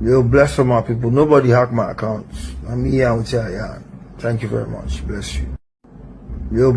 Yo, bless all my people. Nobody hack my accounts. I'm here out here, yeah. Thank you very much. Bless you. Yo.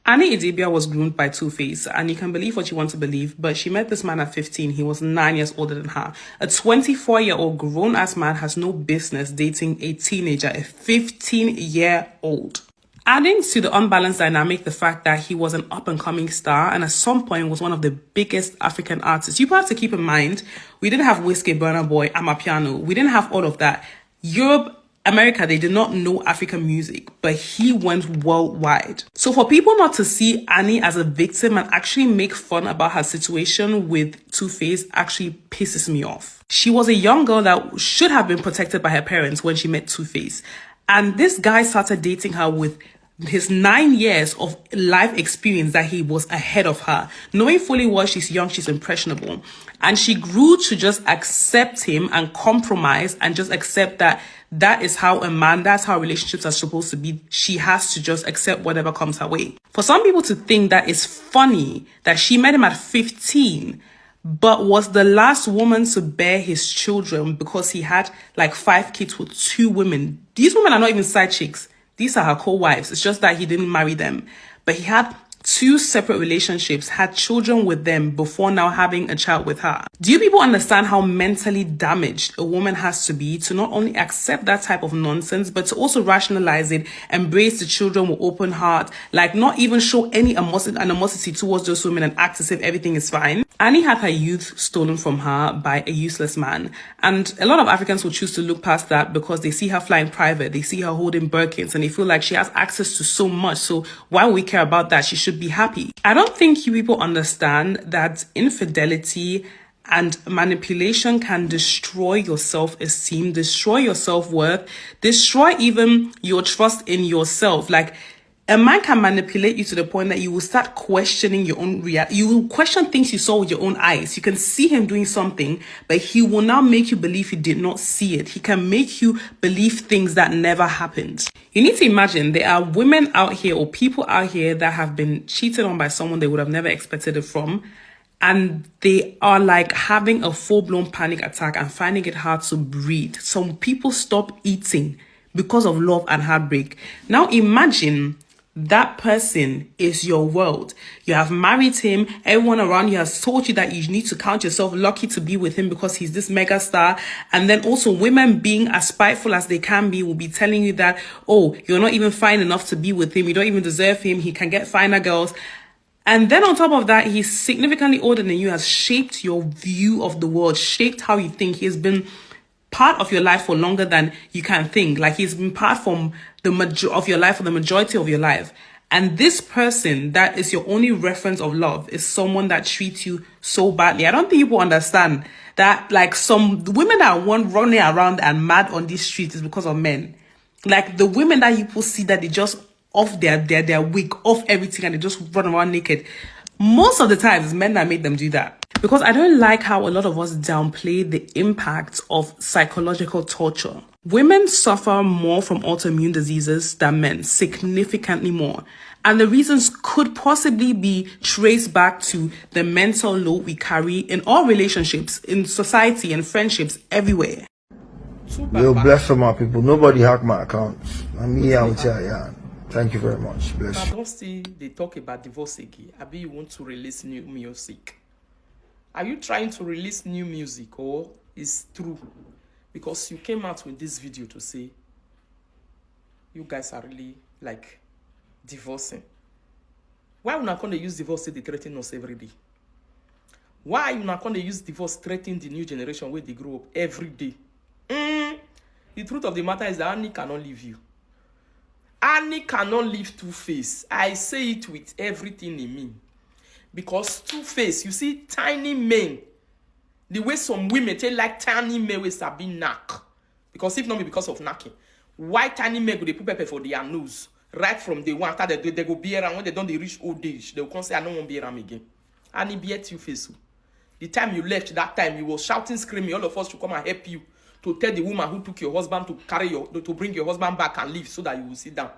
Annie Idibia was groomed by Two-Face, and you can believe what you want to believe, but she met this man at 15. He was 9 years older than her. A 24-year-old grown-ass man has no business dating a teenager, a 15-year-old. Adding to the unbalanced dynamic, the fact that he was an up-and-coming star and at some point was one of the biggest African artists. You have to keep in mind, we didn't have Whiskey, Burna Boy, Amapiano. We didn't have all of that. Europe, America, they did not know African music, but he went worldwide. So for people not to see Annie as a victim and actually make fun about her situation with Two-Face actually pisses me off. She was a young girl that should have been protected by her parents when she met Two-Face. And this guy started dating her with his 9 years of life experience that he was ahead of her, knowing fully well she's young, she's impressionable. And she grew to just accept him and compromise and just accept that that is how a man, that's how relationships are supposed to be. She has to just accept whatever comes her way. For some people to think that it's funny that she met him at 15, but was the last woman to bear his children because he had like 5 kids with 2 women. These women are not even side chicks. These are her co-wives. It's just that he didn't marry them. But he had 2 separate relationships, had children with them before now having a child with her. Do you people understand how mentally damaged a woman has to be to not only accept that type of nonsense, but to also rationalize it, embrace the children with open heart, like not even show any animosity towards those women and act as if everything is fine? Annie had her youth stolen from her by a useless man. And a lot of Africans will choose to look past that because they see her flying private, they see her holding Birkins, and they feel like she has access to so much. So why would we care about that? She should be happy. I don't think you people understand that infidelity and manipulation can destroy your self-esteem, destroy your self-worth, destroy even your trust in yourself. Like, a man can manipulate you to the point that you will start questioning your own reality. You will question things you saw with your own eyes. You can see him doing something, but he will now make you believe he did not see it. He can make you believe things that never happened. You need to imagine there are women out here or people out here that have been cheated on by someone they would have never expected it from. And they are like having a full-blown panic attack and finding it hard to breathe. Some people stop eating because of love and heartbreak. Now imagine that person is your world. You have married him. Everyone around you has told you that you need to count yourself lucky to be with him because he's this mega star. And then also women being as spiteful as they can be will be telling you that, oh, you're not even fine enough to be with him. You don't even deserve him. He can get finer girls. And then on top of that, he's significantly older than you, has shaped your view of the world, shaped how you think. He has been part of your life for longer than you can think. Like, he's been part from of your life for the majority of your life. And this person that is your only reference of love is someone that treats you so badly. I don't think people understand that, like, some women that are running around and mad on these streets is because of men. Like, the women that people see that they just off their wig, off everything, and they just run around naked. Most of the time, it's men that made them do that. Because I don't like how a lot of us downplay the impact of psychological torture. Women suffer more from autoimmune diseases than men, significantly more. And the reasons could possibly be traced back to the mental load we carry in all relationships, in society and friendships, everywhere. Yo, bless all my people. Nobody hack my accounts. I'm here out here, yeah. Thank you very much. Bless you. I don't see they talk about divorce again. Abi, you want to release new music? Are you trying to release new music, or is true? Because you came out with this video to say you guys are really like divorcing. Why are you not going to use divorce to threaten us every day? Why are you not going to use divorce threatening the new generation where they grow up every day? The truth of the matter is that Annie cannot leave you. Annie cannot leave Two-Face. I say it with everything in me. Because Two-Face, you see, tiny men, the way some women take like tiny men with a big knack. Because if not be because of knacking, why tiny men go they put pepper for their nose? Right from day one, after they go be around, when they don't they reach old age, they will come say, I don't want to be around again. Annie be at Two-Face. The time you left, that time you were shouting, screaming, all of us should come and help you to tell the woman who took your husband to bring your husband back and leave so that you will sit down.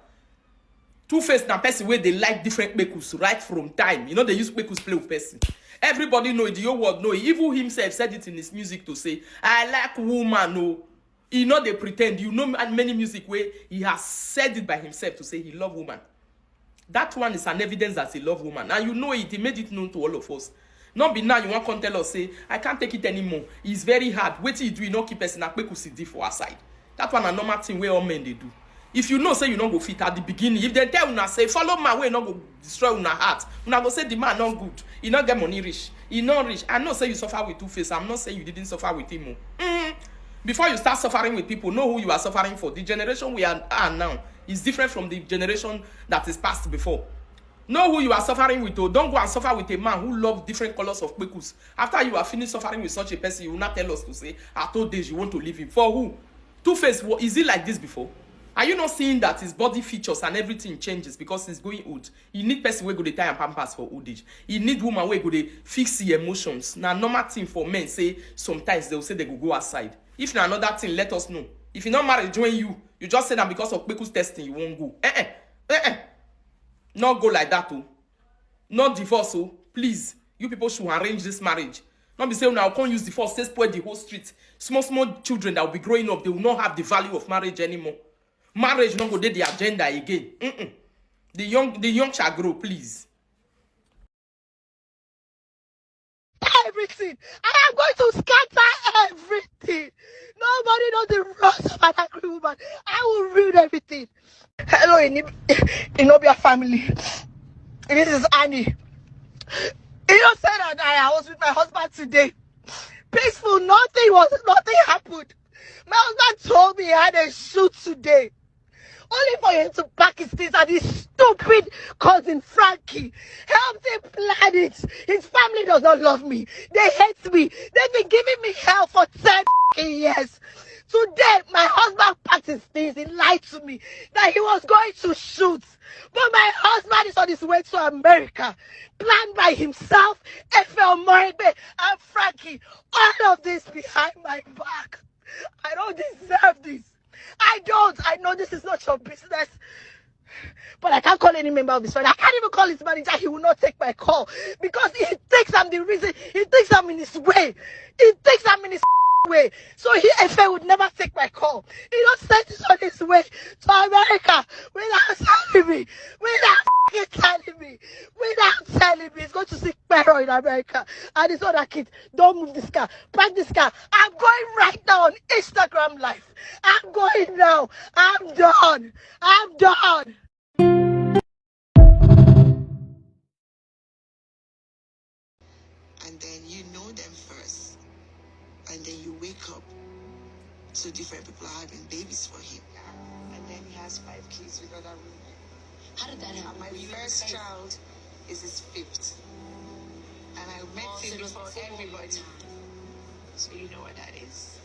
Two-Face na person where they like different bekus right from time. You know they use bekus play with person. Everybody know it, the whole world know it. Even himself said it in his music to say, I like woman, no. He not they pretend. You know many music where he has said it by himself to say he love woman. That one is an evidence that he love woman. And you know it, he made it known to all of us. Not be now you want to tell us, say, I can't take it anymore. It's very hard. Wait till you do, you not keep us in a quick CD for our side. That one a normal thing where all men they do. If you know, say you not go fit at the beginning. If they tell una say, follow my way, not go destroy una heart. Una go say the man not good. He not get money rich. He not rich. I know say you suffer with Two-Face. I'm not saying you didn't suffer with him. Before you start suffering with people, know who you are suffering for. The generation we are now is different from the generation that is past before. Know who you are suffering with. Oh. Don't go and suffer with a man who loves different colors of kwekus. After you are finished suffering with such a person, you will not tell us to say, at all days you want to leave him. For who? Two-Face, is it like this before? Are you not seeing that his body features and everything changes because he's going old? He need person where go dey tie and pampers for old age. He need woman where go dey fix the emotions. Now normal thing for men say sometimes they will say they go outside. If na another thing, let us know. If you not married, join you. You just say that because of Kwekus testing, you won't go. Not go like that, oh. Not divorce, oh. Please, you people should arrange this marriage. Not be saying now can't use divorce, say spoil the whole street. Small children that will be growing up, they will not have the value of marriage anymore. Marriage not go dey the agenda again. The young shall grow, please. Everything. I am going to scatter everything. Nobody knows the wrongs of an angry woman. I will ruin everything. Hello, Inobia family. This is Annie. You know, said that I was with my husband today. Peaceful, nothing happened. My husband told me he had a shoot today. Only for him to pack his things and his stupid cousin Frankie helped him plan it. His family does not love me. They hate me. They've been giving me hell for 10 years. Today, my husband packed his things. He lied to me that he was going to shoot. But my husband is on his way to America. Planned by himself, Efel Morigbe, and Frankie. All of this behind my back. I don't deserve this. I don't. I know this is not your business. But I can't call any member of his family. I can't even call his manager. He will not take my call. Because he thinks I'm the reason. He thinks I'm in his way. He thinks I'm in his way. So if I would never take my call. He just sent it on his way to America without telling me. Without telling me. He's going to see Pero in America. And his other kids, don't move this car. Park this car. I'm going right now on Instagram Live. I'm going now. I'm done. And then you know them first. And then you wake up to different people are having babies for him. And then he has 5 kids with other women. How did that happen? And my first child is his 5th. And I met him before everybody. So you know what that is.